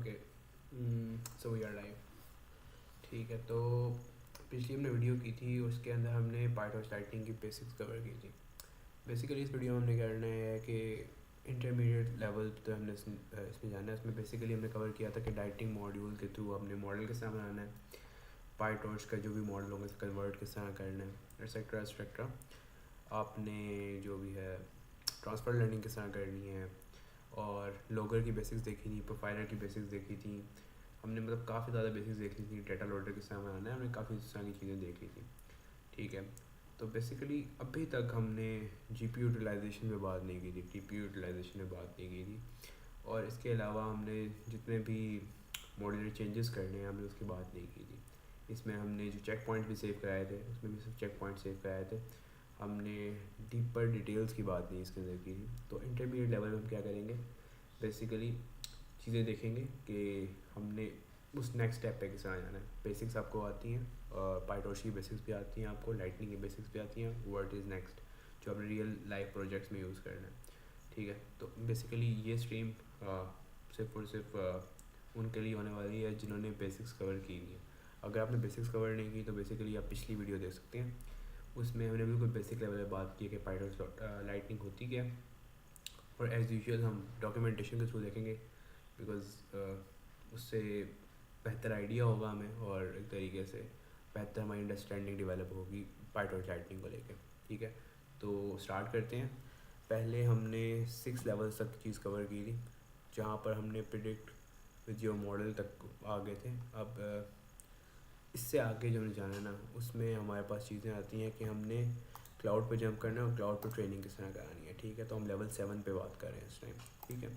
Okay, so we are live. ठीक है, तो पिछली हमने वीडियो की थी, उसके अंदर हमने पाइथॉन लाइटनिंग की बेसिक्स कवर की थी। बेसिकली इस वीडियो में हमने करना है कि इंटरमीडिएट लेवल तो हमने इसमें जाना है। इसमें बेसिकली हमने कवर किया था कि लाइटिंग मॉड्यूल के थ्रू अपने मॉडल किस तरह बनाना है, पाइटॉर्च का जो भी मॉडल होगा कन्वर्ट किस तरह करना है, एक्सेट्रा एक्सेट्रा। आपने जो भी है ट्रांसफर लर्निंग किस तरह करनी है, और लोगर की बेसिक्स देखी थी, प्रोफाइलर की बेसिक्स देखी थी हमने, मतलब काफ़ी ज़्यादा बेसिक्स देख ली थी। डेटा लोडर किस तरह बनाना है, हमने काफ़ी सारी चीज़ें देख ली थी। ठीक है, तो बेसिकली अभी तक हमने जीपीयू यूटिलाइजेशन पे बात नहीं की थी, टीपीयू यूटिलाइजेशन पे बात नहीं की थी, और इसके अलावा हमने जितने भी मॉड्यूलर चेंजेस करने हैं हमने उसकी बात नहीं की थी। इसमें हमने जो चेक पॉइंट भी सेव कराए थे, उसमें भी सिर्फ चेक पॉइंट सेव कराए थे, हमने डीपर डिटेल्स की बात नहीं इसके अंदर की थी। तो इंटरमीडिएट लेवल में हम क्या करेंगे, बेसिकली चीज़ें देखेंगे कि हमने उस नेक्स्ट स्टेप पे किस तरह जाना है। बेसिक्स आपको आती हैं, पाइटॉर्च की बेसिक्स भी आती हैं आपको, लाइटनिंग की बेसिक्स भी आती हैं, व्हाट इज़ नेक्स्ट जो आपने रियल लाइफ प्रोजेक्ट्स में यूज़ करना है। ठीक है, तो बेसिकली ये स्ट्रीम सिर्फ और सिर्फ उनके लिए होने वाली है जिन्होंने बेसिक्स कवर की हुई है। अगर आपने बेसिक्स कवर नहीं की तो बेसिकली आप पिछली वीडियो देख सकते हैं, उसमें हमने बिल्कुल बेसिक लेवल पे बात की है कि पाइटॉर्च लाइटनिंग होती क्या है। और एज़ यूजुअल हम डॉक्यूमेंटेशन के थ्रू देखेंगे, बिकॉज उससे बेहतर आइडिया होगा हमें, और एक तरीके से बेहतर हमारी अंडरस्टैंडिंग डेवलप होगी पाइटॉर्च लाइटनिंग को लेकर। ठीक है, तो स्टार्ट करते हैं। पहले हमने 6 लेवल्स तक चीज़ कवर की थी, जहाँ पर हमने प्रिडिक्ट विद योर मॉडल तक आ गए थे। अब इससे आगे जो हमें जाना है ना, उसमें हमारे पास चीज़ें आती हैं कि हमने क्लाउड पर जंप करना है और क्लाउड पर ट्रेनिंग किस तरह करानी है। ठीक है, तो हम लेवल 7 पे बात कर रहे हैं इस टाइम। ठीक है,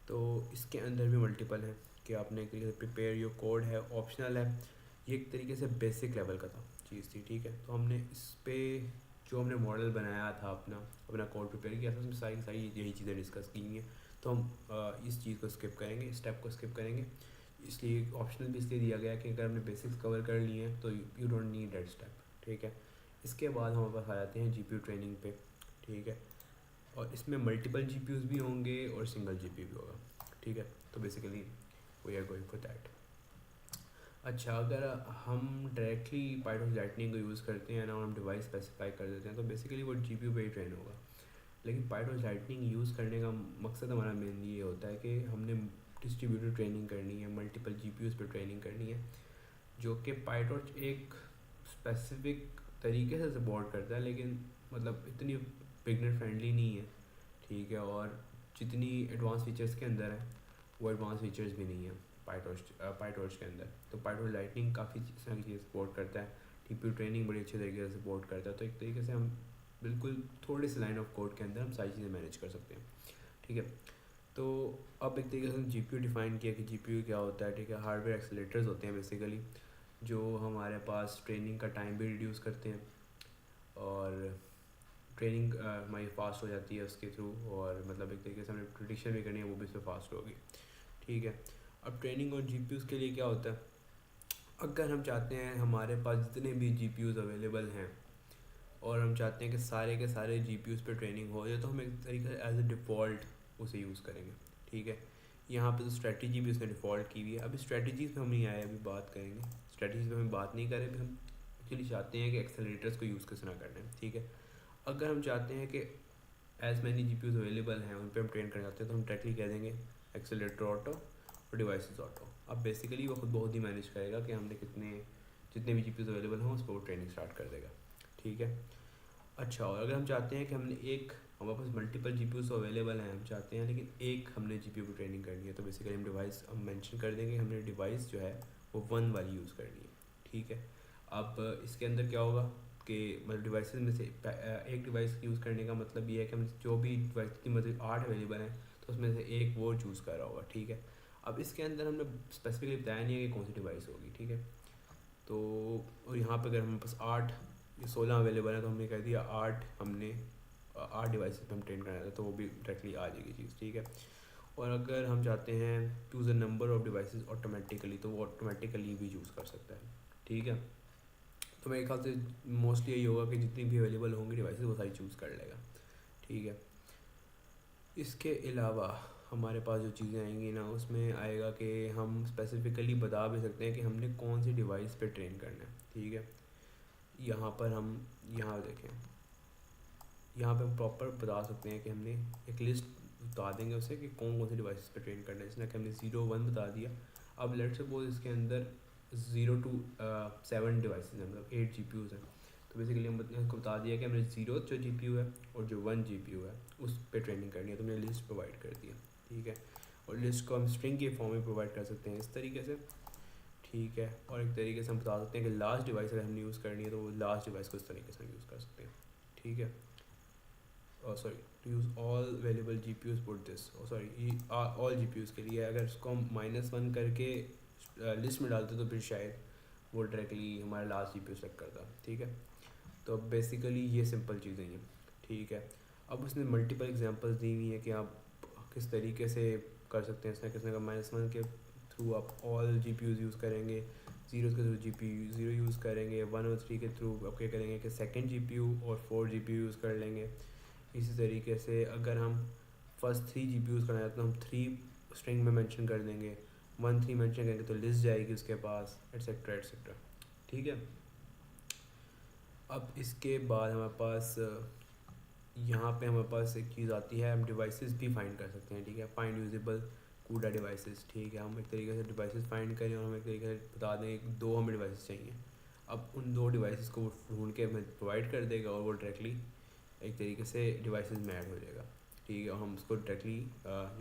तो इसके अंदर भी मल्टीपल है कि आपने एक तरीके से प्रिपेयर योर कोड है, ऑप्शनल है। ये एक तरीके से बेसिक लेवल का था चीज़ थी। ठीक है, तो हमने इस पर जो हमने मॉडल बनाया था, अपना अपना कोड प्रिपेयर किया था, उसमें सारी सारी यही चीज़ें डिस्कस की हैं। तो हम इस चीज़ को स्किप करेंगे, स्टेप को स्किप करेंगे। इसलिए ऑप्शनल भी इसलिए दिया गया कि अगर हमने बेसिक्स कवर कर लिए हैं तो you don't need that step. ठीक है, इसके बाद हमारे पास आ जाते हैं जीपीयू ट्रेनिंग पे। ठीक है, और इसमें मल्टीपल जीपीयूज़ भी होंगे और सिंगल जीपीयू भी होगा। ठीक है, तो basically we are going for that. अच्छा, अगर हम डायरेक्टली पाइथॉन लाइटनिंग को यूज़ करते हैं ना, और हम डिवाइस स्पेसिफाई कर देते हैं, तो बेसिकली वो जीपीयू पे ही ट्रेन होगा। लेकिन पाइथॉन लाइटनिंग यूज़ करने का मकसद हमारा मेनली ये होता है कि हमने डिस्ट्रीब्यूटेड ट्रेनिंग करनी है, मल्टीपल जीपीयूज़ पे ट्रेनिंग करनी है, जो कि पाइटॉर्च एक स्पेसिफिक तरीके से सपोर्ट करता है, लेकिन मतलब इतनी बिगनर फ्रेंडली नहीं है। ठीक है, और जितनी एडवांस फीचर्स के अंदर है वो एडवांस फीचर्स भी नहीं है पाइटॉर्च के अंदर। तो पाइटॉर्च लाइटनिंग काफ़ी सारी चीज़ें सपोर्ट करता है, टीपीयू ट्रेनिंग बड़ी अच्छे तरीके से सपोर्ट करता है। तो एक तरीके से हम बिल्कुल थोड़ी सी लाइन ऑफ कोड के अंदर हम सारी चीज़ें मैनेज कर सकते हैं। ठीक है, तो अब एक तरीके से हम जीपीयू डिफाइन किया कि जीपीयू क्या होता है। ठीक है, हार्डवेयर एक्सीलेटर्स होते हैं बेसिकली, जो हमारे पास ट्रेनिंग का टाइम भी रिड्यूस करते हैं, और ट्रेनिंग हमारी फास्ट हो जाती है उसके थ्रू, और मतलब एक तरीके से हमें प्रिडिक्शन भी करनी है, वो भी इसमें फास्ट होगी। ठीक है, अब ट्रेनिंग और जीपीयूज़ के लिए क्या होता है, अगर हम चाहते हैं हमारे पास जितने भी जीपीयूज़ अवेलेबल हैं और हम चाहते हैं कि सारे के सारे जीपीयूज़ पे ट्रेनिंग हो जाए, तो हम एक तरीके से एज ए डिफ़ॉल्ट उसे यूज़ करेंगे। ठीक है, यहाँ पे तो स्ट्रेटजी भी उसने डिफ़ॉल्ट की हुई है। अभी स्ट्रेटजीज़ पे हम नहीं आए, अभी बात करेंगे स्ट्रेटजीज़ पे हम बात नहीं करें। अभी हम एक्चुअली चाहते हैं कि एक्सेलरेटर्स को यूज़ किस तरह करना है। ठीक है, अगर हम चाहते हैं कि एज मैनी जीपीयूज़ अवेलेबल हैं उन पर हम ट्रेन करना चाहते हैं, तो हम डायरेक्टली कह देंगे एक्सेलरेटर ऑटो और डिवाइसेस ऑटो। अब बेसिकली वो खुद बहुत ही मैनेज करेगा कि हमने जितने भी जीपीयूज़ अवेलेबल हैं उस पर वो ट्रेनिंग स्टार्ट कर देगा। ठीक है, अच्छा, और अगर हम चाहते हैं कि हमारे पास मल्टीपल जीपीयूज़ अवेलेबल हैं, हम चाहते हैं लेकिन एक हमने जीपीयू पर ट्रेनिंग करनी है, तो बेसिकली हम मेंशन कर देंगे हमने डिवाइस जो है वो 1 वाली यूज़ करनी है। ठीक है, अब इसके अंदर क्या होगा कि मतलब डिवाइसेस में से एक डिवाइस यूज़ करने का मतलब ये है कि हम जो भी डिवाइस की मतलब 8 अवेलेबल हैं तो उसमें से एक वो चूज़ कर रहा होगा। ठीक है, अब इसके अंदर हमने स्पेसिफिकली बताया नहीं है कि कौन सी डिवाइस होगी। ठीक है, तो और यहाँ पे अगर हमारे पास 8 या 16 अवेलेबल है तो हमने कह दिया 8 डिवाइस पे हम ट्रेन करना था, तो वो भी डायरेक्टली आ जाएगी चीज़। ठीक है, और अगर हम चाहते हैं choose a number of devices automatically, तो वो ऑटोमेटिकली भी चूज़ कर सकता है। ठीक है, तो मेरे ख्याल से मोस्टली यही होगा कि जितनी भी अवेलेबल होंगी डिवाइसेस वो सारी चूज़ कर लेगा। ठीक है, इसके अलावा हमारे पास जो चीज़ें आएंगी ना उसमें आएगा कि हम स्पेसिफिकली बता भी सकते हैं कि हमने कौन सी डिवाइस पे ट्रेन करना है, ठीक है। यहाँ पर हम यहाँ देखें, यहाँ पे हम प्रॉपर बता सकते हैं कि हमने एक लिस्ट बता देंगे उसे कि कौन कौन सी डिवाइस पे ट्रेन करना है। इसने कि हमने 0 1 बता दिया। अब लेट सपोज इसके अंदर 0 to 7 डिवाइस हैं, मतलब 8 GPUs हैं। तो बेसिकली हम उसको बता दिया कि हमने 0 जो GPU है और जो 1 GPU है उस पर ट्रेनिंग करनी है, तो हमने लिस्ट प्रोवाइड कर दिया, ठीक है। और लिस्ट को हम स्ट्रिंग के फॉर्म में प्रोवाइड कर सकते हैं इस तरीके से, ठीक है। और एक तरीके से हम बता सकते हैं कि लास्ट डिवाइस अगर हमने यूज़ करनी है तो वो लास्ट डिवाइस को इस तरीके से हम यूज़ कर सकते हैं, ठीक है। Sorry, to use all available GPUs put this, sorry all GPUs के लिए अगर इसको हम -1 करके लिस्ट में डालते तो फिर शायद वो डायरेक्टली हमारा लास्ट GPU सेलेक्ट करता, ठीक है। तो अब बेसिकली ये सिंपल चीज़ें हैं, ठीक है। अब उसने मल्टीपल एग्जांपल्स दी हुई है कि आप किस तरीके से कर सकते हैं। इसने किसने का -1 के थ्रू आप ऑल GPUs यूज़ करेंगे, 0 के थ्रू GPU 0 यूज़ करेंगे, 1 और 3 के थ्रू आप क्या करेंगे कि सेकंड GPU और 4 GPU यूज़ कर लेंगे। इसी तरीके से अगर हम फर्स्ट 3 GPUs करना है तो हम 3 स्ट्रिंग में मेंशन कर देंगे, 1 3 मेंशन करेंगे तो लिस्ट जाएगी उसके पास, एट्सेट्रा एट्सेट्रा, ठीक है। अब इसके बाद हमारे पास यहाँ पे हमारे पास एक चीज़ आती है, हम डिवाइसेस भी फाइंड कर सकते हैं, ठीक है। फाइंड यूजेबल कूडा डिवाइसेस, ठीक है। हम एक तरीके से डिवाइसेस फाइंड करें और हम एक तरीके से बता दें 2 हमें डिवाइसेस चाहिए। अब उन 2 डिवाइसेस को वो ढूंढ के हमें प्रोवाइड कर देगा और वो डायरेक्टली एक तरीके से डिवाइसेस में ऐड हो जाएगा, ठीक है। और हम उसको डायरेक्टली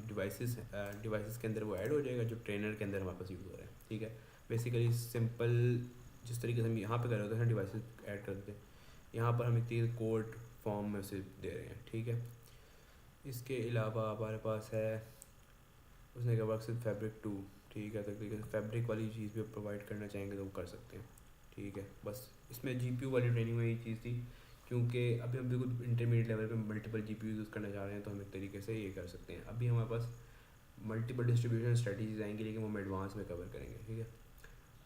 डिवाइसेस के अंदर वो ऐड हो जाएगा जो ट्रेनर के अंदर हमारे पास यूज़ हो रहा है, ठीक है। बेसिकली सिंपल जिस तरीके से हम यहाँ पे कर रहे होते हैं डिवाइसेस ऐड कर देते हैं, यहाँ पर हम एक कोड फॉर्म में उसे दे रहे हैं, ठीक है। इसके अलावा हमारे पास है उसने कहा वर्क विद फैब्रिक 2, ठीक है। तो फैब्रिक वाली चीज़ भी प्रोवाइड करना चाहेंगे तो वो कर सकते हैं, ठीक है। बस इसमें GPU वाली ट्रेनिंग में यही चीज़ थी, क्योंकि अभी हम बिल्कुल इंटरमीडिएट लेवल पे मल्टीपल GPU यूज़ करना चाह रहे हैं तो हम एक तरीके से ये कर सकते हैं। अभी हमारे पास मल्टीपल डिस्ट्रीब्यूशन स्ट्रेटजीज आएंगी लेकिन वो हम एडवांस में कवर करेंगे, ठीक है।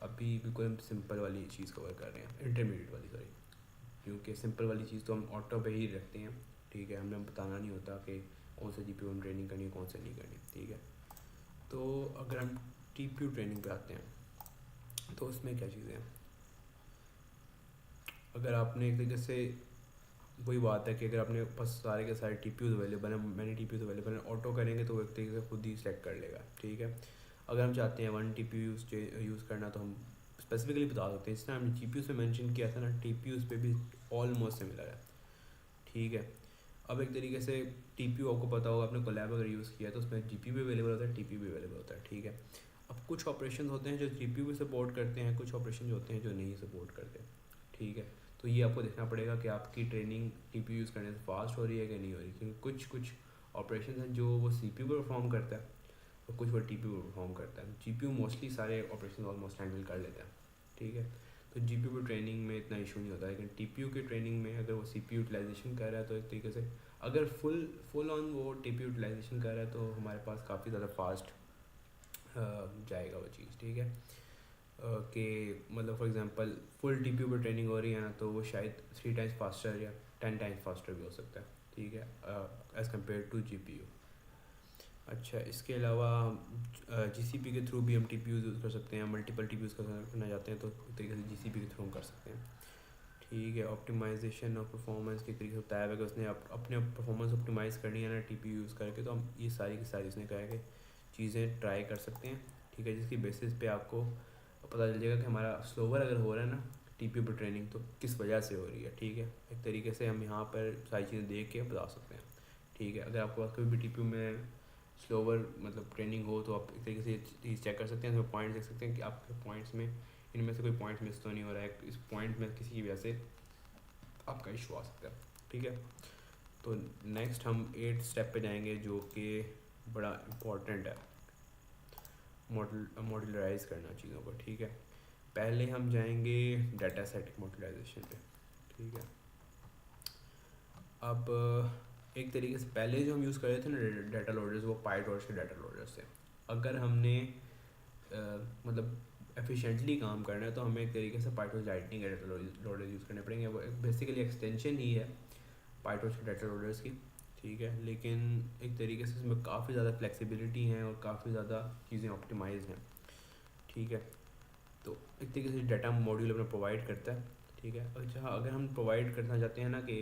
अभी बिल्कुल हम सिंपल वाली चीज़ कवर कर रहे हैं, इंटरमीडिएट वाली सॉरी, क्योंकि सिंपल वाली चीज़ तो हम ऑटो पे ही रखते हैं, ठीक है। हमें बताना नहीं होता कि कौन सा GPU हम ट्रेनिंग करनी है कौन सा नहीं करनी, ठीक है। तो अगर हम TPU ट्रेनिंग पे आते हैं तो उसमें क्या चीज़ें हैं। अगर आपने एक तरीके से वही बात है कि अगर अपने पास सारे के सारे TPUs अवेलेबल हैं, मैंने TPUs अवेलेबल हैं, ऑटो करेंगे तो वो एक तरीके से खुद ही सेलेक्ट कर लेगा, ठीक है। अगर हम चाहते हैं 1 TPU यूज़ करना तो हम स्पेसिफिकली बता सकते हैं। जिस तरह हमने GPUs पे मेंशन किया था ना, TPUs पे भी ऑलमोस्ट सिमिलर है, ठीक है। अब एक तरीके से TPU आपको पता होगा, आपने कोलैब अगर यूज़ किया तो उसमें GPU भी अवेलेबल होता है, TPU भी अवेलेबल होता है, ठीक है। अब कुछ ऑपरेशन होते हैं जो GPU भी सपोर्ट करते हैं, कुछ ऑपरेशन जो होते हैं जो नहीं सपोर्ट करते, ठीक है। तो ये आपको देखना पड़ेगा कि आपकी ट्रेनिंग TPU यूज़ करने से फास्ट हो रही है कि नहीं हो रही, क्योंकि कुछ कुछ ऑपरेशन हैं जो वो CPU पर परफॉर्म करता है और कुछ वो TPU पर परफॉर्म करता है। GPU मोस्टली सारे ऑपरेशन ऑलमोस्ट हैंडल कर लेता है, ठीक है। तो GPU पर ट्रेनिंग में इतना इशू नहीं होता, लेकिन TPU की ट्रेनिंग में अगर वो CPU यूटिलाइजेशन कर रहा है तो एक तरीके से अगर फुल ऑन वो TPU यूटिलाइजेशन कर रहा है तो हमारे पास काफ़ी ज़्यादा फास्ट जाएगा वो चीज़, ठीक है। कि मतलब फॉर एग्जांपल फुल TPU पर ट्रेनिंग हो रही है ना तो वो शायद 3 टाइम्स फास्टर या 10 टाइम्स फास्टर भी हो सकता है, ठीक है, एज़ कम्पेयर टू GPU। अच्छा, इसके अलावा GCP के थ्रू भी हम TPU यूज़ कर सकते हैं। मल्टीपल TPUs करना चाहते हैं तो एक तरीके से GCP के थ्रू हम कर सकते हैं, ठीक है। ऑप्टिमाइजेशन और परफॉर्मेंस के तरीके से बताया हुआ कि उसने अपने परफॉर्मेंस ऑप्टिमाइज़ करनी है ना TPU यूज़ करके, तो हम ये सारी की सारी उसने कहा है कि चीज़ें ट्राई कर सकते हैं, ठीक है। जिसकी बेसिस पे आपको पता चल जाएगा कि हमारा स्लोवर अगर हो रहा है ना TPU पर ट्रेनिंग तो किस वजह से हो रही है, ठीक है। एक तरीके से हम यहाँ पर सारी चीज़ें देख के बता सकते हैं, ठीक है। अगर आपके पास कभी भी TPU में स्लोवर मतलब ट्रेनिंग हो तो आप एक तरीके से चीज़ चेक कर सकते हैं, तो पॉइंट्स देख सकते हैं कि आपके पॉइंट्स में इनमें से कोई पॉइंट मिस तो नहीं हो रहा है, इस पॉइंट में किसी की वजह से आपका इशू आ सकता है, ठीक है। तो नेक्स्ट हम 8 स्टेप पे जाएंगे जो कि बड़ा इम्पोर्टेंट है, मॉड्यूलराइज करना चीज़ों को, ठीक है। पहले हम जाएंगे डाटा सेट मॉड्यूलराइजेशन पे, ठीक है। अब एक तरीके से पहले जो हम यूज़ कर रहे थे ना डाटा लोडर्स, वो पाईटॉर्च के डाटा लोडर्स थे। अगर हमने मतलब एफिशिएंटली काम करना है तो हमें एक तरीके से PyTorch lightning data loaders use करने पड़ेंगे। वो बेसिकली एक्सटेंशन ही है पाईटॉर्च के डाटा लोडर्स की, ठीक है, लेकिन एक तरीके से इसमें काफ़ी ज़्यादा फ्लेक्सिबिलिटी है और काफ़ी ज़्यादा चीज़ें ऑप्टिमाइज हैं। ठीक है, तो एक तरीके से डाटा मॉड्यूल अपना प्रोवाइड करता है। ठीक है, अच्छा अगर हम प्रोवाइड करना चाहते हैं ना कि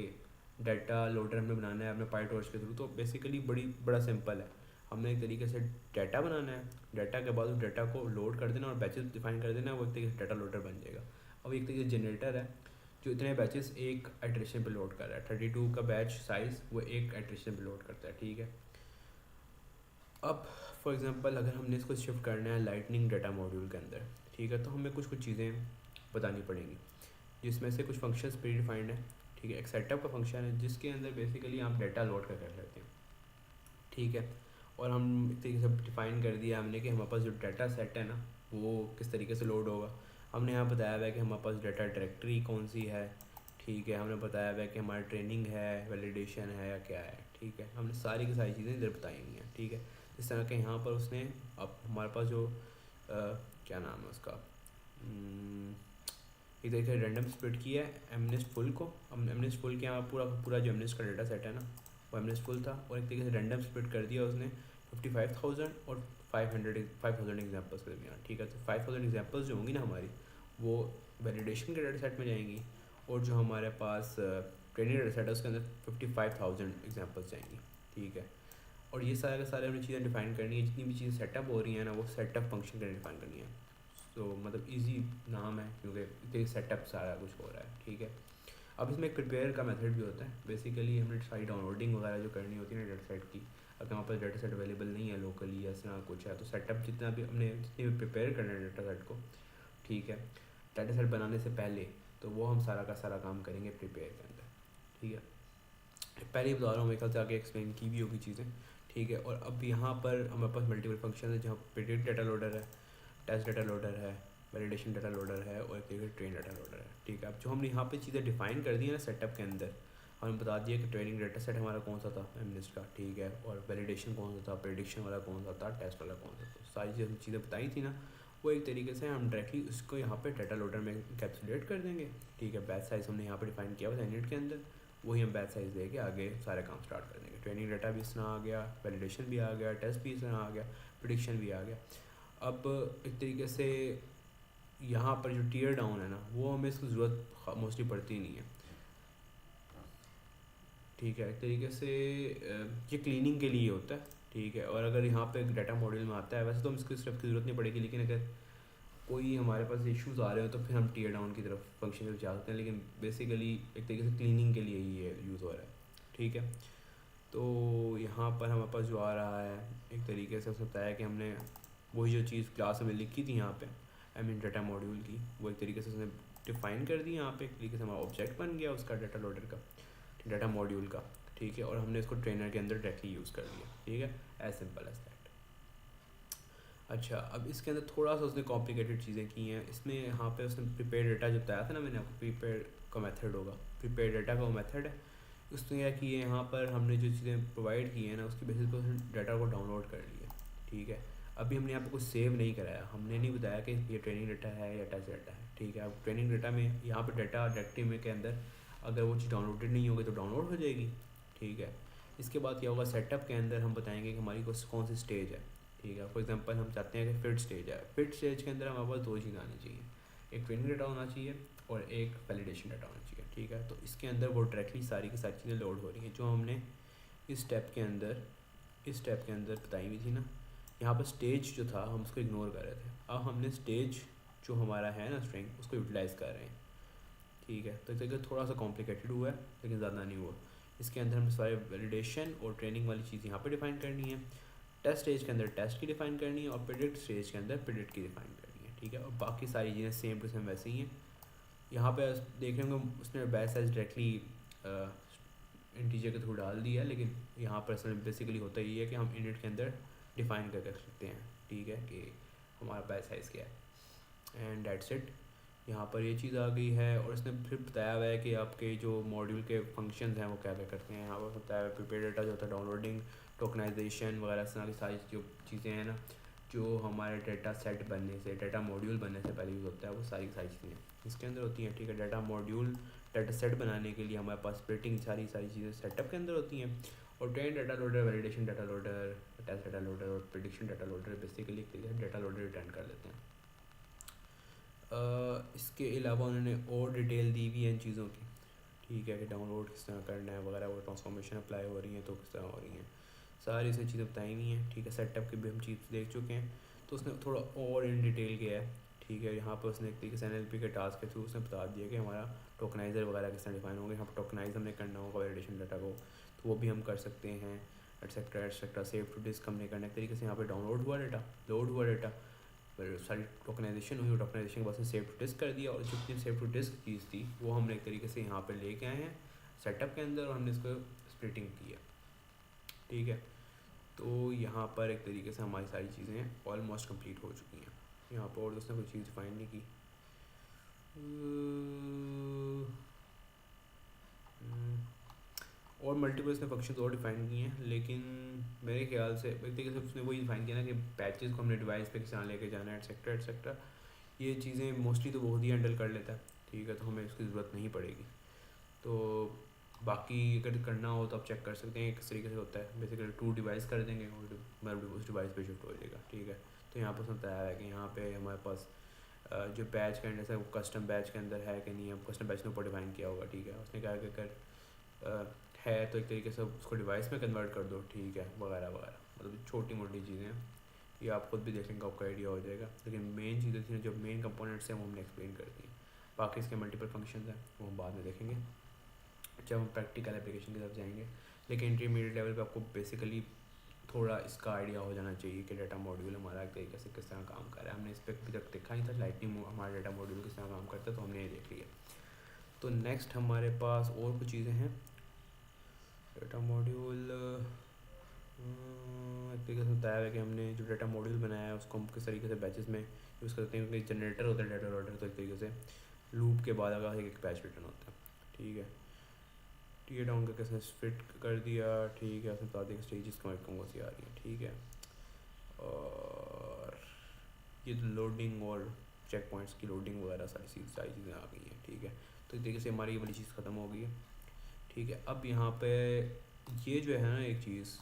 डाटा लोडर हमें बनाना है अपने पाइटॉर्च के थ्रू, तो बेसिकली बड़ा सिंपल है। हमने एक तरीके से डाटा बनाना है, डाटा के बाद उस डाटा को लोड कर देना और बैचेस डिफाइन कर देना, वो एक तरीके से डाटा लोडर बन जाएगा। अब एक तरीके से जनरेटर है जो इतने बैचेस एक एट्रेशन पे लोड कर रहा है। 32 का बैच साइज़ वो एक एट्रेशन पे लोड करता है। ठीक है, अब फॉर एग्जांपल अगर हमने इसको शिफ्ट करना है लाइटनिंग डाटा मॉड्यूल के अंदर, ठीक है, तो हमें कुछ कुछ चीज़ें बतानी पड़ेंगी, जिसमें से कुछ फंक्शंस प्री डिफाइंड है। ठीक है, एक सेटअप का फंक्शन है जिसके अंदर बेसिकली आप डाटा लोड कर लेते हैं। ठीक है, और हम एक तरीके से डिफाइन कर दिया हमने कि हमारे पास जो डाटा सेट है ना वो किस तरीके से लोड होगा। हमने यहाँ बताया हुआ है कि हमारे पास डाटा डायरेक्टरी कौन सी है। ठीक है, हमने बताया हुआ है कि हमारा ट्रेनिंग है, वैलिडेशन है या क्या है। ठीक है, हमने सारी की सारी चीज़ें इधर बताई हुई हैं। ठीक है, इस तरह के यहाँ पर उसने अब हमारे पास जो क्या नाम है उसका, एक तरीके से रैंडम स्प्लिट किया है एमनेस्ट फुल को। हम एमनेस्ट फुल के यहाँ पूरा पूरा जो एमनेस्ट का डाटा सेट है ना वो एमनेस्ट फुल था, और एक तरीके से रैंडम स्प्लिट कर दिया उसने 55,000 और 5,000 एग्जाम्पल्स के दरमियान। ठीक है, तो 5,000 एग्जाम्पल्स जो होंगी ना हमारी वो वैलिडेशन के डाटा सेट में जाएंगी, और जो हमारे पास ट्रेनिंग डाटा सेट है उसके अंदर 55,000 एग्जाम्पल्स जाएंगी। ठीक है, और ये सारे के सारे हमने चीज़ें डिफाइन करनी है, जितनी भी चीज़ें सेटअप हो रही हैं ना वो सेटअप फंक्शन के डिफाइन करनी है। तो मतलब इजी नाम है क्योंकि सेटअप सारा कुछ हो रहा है। ठीक है, अब इसमें एक प्रिपेयर का मेथड भी होता है। बेसिकली हमने सारी डाउनलोडिंग वगैरह जो करनी होती है ना डाटा सेट की, अगर हमारे पास डाटा सेट अवेलेबल नहीं है लोकली या ऐसा कुछ है, तो सेटअप जितना भी हमने जितनी भी प्रिपेयर करना है डाटा सेट को, ठीक है, डाटा सेट बनाने से पहले, तो वो हम सारा का सारा काम करेंगे प्रिपेयर के अंदर। ठीक है, पहले ही बता रहा हूँ, मेरे ख्याल से आगे एक्सप्लेन की भी होगी चीज़ें। ठीक है, और अब यहाँ पर हमारे पास मल्टीपल फंक्शन है, जहाँ प्रिडिक्ट डाटा लोडर है, टेस्ट डाटा लोडर है, वैलिडेशन डाटा लोडर है और एक ट्रेन डाटा लोडर है। ठीक है, अब जो हमने यहाँ पे चीज़ें डिफाइन कर दी है ना सेटअप के अंदर, हमने बता दिया कि ट्रेनिंग डाटा सेट हमारा कौन सा था एमनेस्ट का। ठीक है, और वैलिडेशन कौन सा था, प्रेडिक्शन वाला कौन सा था, टेस्ट वाला कौन सा था, सारी चीज़ें बताई थी ना, वो एक तरीके से हम डायरेक्टली उसको यहाँ पे डाटा लोडर में कैप्सुलेट कर देंगे। ठीक है, बैच साइज़ हमने यहाँ पे डिफाइन किया हुआ यूनिट के अंदर, वही हम बैच साइज़ देके आगे सारे काम स्टार्ट कर देंगे। ट्रेनिंग डाटा भी इस तरह आ गया, वैलिडेशन भी आ गया, टेस्ट भी इस तरह आ गया, प्रेडिक्शन भी आ गया। अब एक तरीके से यहाँ पर जो टीयर डाउन है ना वो हमें इसकी ज़रूरत मोस्टली पड़ती नहीं है। ठीक है, एक तरीके से ये क्लीनिंग के लिए होता है। ठीक है, और अगर यहाँ पे डाटा मॉड्यूल में आता है, वैसे तो हम इसकी स्टेप की ज़रूरत नहीं पड़ेगी, लेकिन अगर कोई हमारे पास इश्यूज़ आ रहे हो तो फिर हम टीयर डाउन की तरफ फंक्शन की तरफ जा सकते हैं, लेकिन बेसिकली एक तरीके से क्लीनिंग के लिए ही ये यूज़ हो रहा है। ठीक है, तो यहाँ पर हमारे पास जो आ रहा है एक तरीके से उसने बताया कि हमने वही जो चीज़ क्लास में लिखी थी यहाँ पे आई मीन डाटा मॉड्यूल की, वो एक तरीके से उसने डिफाइन कर दी यहाँ पे, एक तरीके से हमारा ऑब्जेक्ट बन गया उसका डाटा लोडर का, डाटा मॉड्यूल का। ठीक है, और हमने इसको ट्रेनर के अंदर डायरेक्टली यूज़ कर लिया। ठीक है, एज सिंपल एज दैट। अच्छा, अब इसके अंदर थोड़ा सा उसने कॉम्प्लिकेटेड चीज़ें की हैं इसमें। यहाँ पे उसने प्रिपेयर डाटा जो बताया था ना मैंने आपको, प्रिपेयर का मेथड होगा, प्रिपेयर डाटा का वो मेथड है। उसने क्या किया है, यहाँ पर हमने जो चीज़ें प्रोवाइड की हैं ना उसकी बेसिस पर डाटा को डाउनलोड कर लिया। ठीक है, अभी हमने यहाँ पे कुछ सेव नहीं कराया, हमने नहीं बताया कि ये ट्रेनिंग डाटा है या टेस्ट डाटा है। ठीक है, अब ट्रेनिंग डाटा में यहाँ पर डाटा डायरेक्टरी में के अंदर अगर वो चीज़ डाउनलोडेड नहीं होगी तो डाउनलोड हो जाएगी। ठीक है, इसके बाद क्या होगा, सेटअप के अंदर हम बताएंगे कि हमारी कौन सी स्टेज है। ठीक है, फॉर एग्जांपल हम चाहते हैं कि फिट स्टेज है, फिट स्टेज के अंदर हमारे पास दो चीज़ आनी चाहिए, एक ट्रेनिंग डाटा होना चाहिए और एक वैलिडेशन डाटा होना चाहिए। ठीक है, तो इसके अंदर वो डायरेक्टली सारी की सारी चीज़ें लोड हो रही हैं जो हमने इस स्टेप के अंदर बताई हुई थी ना। यहाँ पर स्टेज जो था हम उसको इग्नोर कर रहे थे, अब हमने स्टेज जो हमारा है ना स्ट्रिंग उसको यूटिलाइज़ कर रहे हैं। ठीक है, तो देखिए थोड़ा सा कॉम्प्लिकेटेड हुआ है लेकिन ज़्यादा नहीं हुआ। इसके अंदर हमें सारे वैलिडेशन और ट्रेनिंग वाली चीज़ यहाँ पर डिफाइन करनी है, टेस्ट स्टेज के अंदर टेस्ट की डिफाइन करनी है और प्रेडिक्ट स्टेज के अंदर प्रेडिक्ट की डिफाइन करनी है। ठीक है, और बाकी सारी चीज़ें सेम टू सेम वैसे ही हैं। यहाँ पे देख रहे होंगे उसने बैच साइज डायरेक्टली इंटीजर के थ्रू डाल दिया है, लेकिन यहाँ पर असल बेसिकली होता ही है कि हम इनिट के अंदर डिफाइन कर सकते हैं। ठीक है, कि हमारा बैच साइज़ क्या है एंड डेट्स इट। यहाँ पर ये चीज़ आ गई है, और इसने फिर बताया हुआ है कि आपके जो मॉड्यूल के फंक्शंस हैं वो क्या क्या करते हैं। यहाँ पर बताया हुआ है प्रिपेयर डाटा जो होता है, डाउनलोडिंग, टोकनाइजेशन वगैरह इस तरह की सारी जो चीज़ें हैं ना जो हमारे डाटा सेट बनने से, डाटा मॉड्यूल बनने से पहले यूज़ होता है, वो सारी चीज़ें इसके अंदर होती हैं। ठीक है, डाटा मॉड्यूल डाटा सेट बनाने के लिए हमारे पास स्प्लिटिंग सारी चीज़ें सेटअप के अंदर होती हैं, और train data loader, validation data loader, test data loader और प्रिडिक्शन डाटा लोडर बेसिकली एक तरीके से डाटा लोडर रिटर्न कर लेते हैं। इसके अलावा उन्होंने और डिटेल दी हुई है इन चीज़ों की, ठीक है, कि डाउनलोड किस तरह करना है वगैरह, वो ट्रांसफॉर्मेशन अप्लाई हो रही है तो किस तरह हो रही हैं, सारी से चीज़ें बताई हुई हैं, ठीक है। सेटअप की भी हम चीज़ देख चुके हैं, तो उसने थोड़ा और इन डिटेल किया है, ठीक है। यहाँ पर उसने एक तरीके से NLP के टास्क के थ्रू उसने बता दिया कि हमारा टोकनाइज़र वगैरह किस तरह डिफाइन होंगे, यहाँ पर टोकनाइज हमने करना होगा वैलिडेशन डाटा को, तो वो भी हम कर सकते हैं, etcetera etcetera. Save to disk हमने करना एक तरीके से, यहाँ पे डाउनलोड हुआ डाटा, लोड हुआ डाटा, फिर सारी टोकनाइजेशन हुई, टोकनाइजेशन के बाद सेव टू डिस्क कर दिया, और जितनी सेव टू डिस्क चीज़ थी वो हमने एक तरीके से यहाँ पे लेके आए हैं सेटअप के अंदर, और हमने इसको स्प्लिटिंग की है, ठीक है। तो यहाँ पर एक तरीके से हमारी सारी चीज़ें ऑलमोस्ट कंप्लीट हो चुकी हैं। यहाँ पर और उसने कोई चीज़ डिफाइन नहीं की। और मल्टीपल इसने फंक्शंस और डिफाइन किए हैं, लेकिन मेरे ख्याल से एक तरीके से उसने वही डिफाइन किया ना कि पैचेस को हमने डिवाइस पे किस तरह लेके जाना है, एटसेट्रा एटसेट्रा। ये चीज़ें मोस्टली तो बहुत ही हैंडल कर लेता है, ठीक है, तो हमें इसकी ज़रूरत नहीं पड़ेगी। तो बाकी अगर करना हो तो आप चेक कर सकते हैं किस तरीके से होता है। बेसिकली 2 डिवाइस कर देंगे और मतलब उस डिवाइस पे शिफ्ट हो जाएगा, ठीक है। तो यहाँ पर उसने बताया है कि यहाँ पे हमारे पास जो बैच का इंडेक्स है वो कस्टम बैच के अंदर है कि नहीं है, कस्टम बैच के ऊपर डिफाइन किया होगा, ठीक है। उसने कहा कि अगर है तो एक तरीके से उसको डिवाइस में कन्वर्ट कर दो, ठीक है, वगैरह वगैरह। मतलब छोटी मोटी चीज़ें हैं, ये आप खुद भी देखने का आपको आइडिया हो जाएगा, लेकिन मेन चीज़ें थी जो मेन कंपोनेंट्स हैं वो हमने एक्सप्लेन कर दी हैं। बाकी इसके मल्टीपल फंक्शंस हैं वो हम बाद में देखेंगे जब हम प्रैक्टिकल एप्लीकेशन की तरफ जाएंगे। लेकिन इंटरमीडिएट लेवल पे आपको बेसिकली थोड़ा इसका आइडिया हो जाना चाहिए कि डाटा मॉड्यूल हमारा एक तरीके से किस तरह काम कर रहा है। हमने इस पर अभी तक देखा नहीं था लाइटनिंग हमारा डाटा मॉड्यूल किस तरह काम करता है, तो हमने ये देख लिया। तो नेक्स्ट हमारे पास और कुछ चीज़ें हैं। डाटा मॉड्यूल एक तरीके से बताया है कि हमने जो डाटा मॉड्यूल बनाया है उसको हम किस तरीके से बैचेस में यूज़ करते हैं, क्योंकि जनरेटर होता है डाटा ऑर्डर, तो एक तरीके से लूप के बाद अगर एक बैच रिटर्न होता है, ठीक है। टी डाउन करके इसने फिट कर दिया, ठीक है। उसने बता दिया स्टेजेस कौन सी आ रही हैं, ठीक है। और ये लोडिंग और चेक पॉइंट्स की लोडिंग वगैरह सारी चीज़ें आ गई हैं, ठीक है। तो इस तरीके से हमारी ये वाली चीज़ ख़त्म हो गई है, ठीक है। अब यहाँ पे ये जो है ना एक चीज़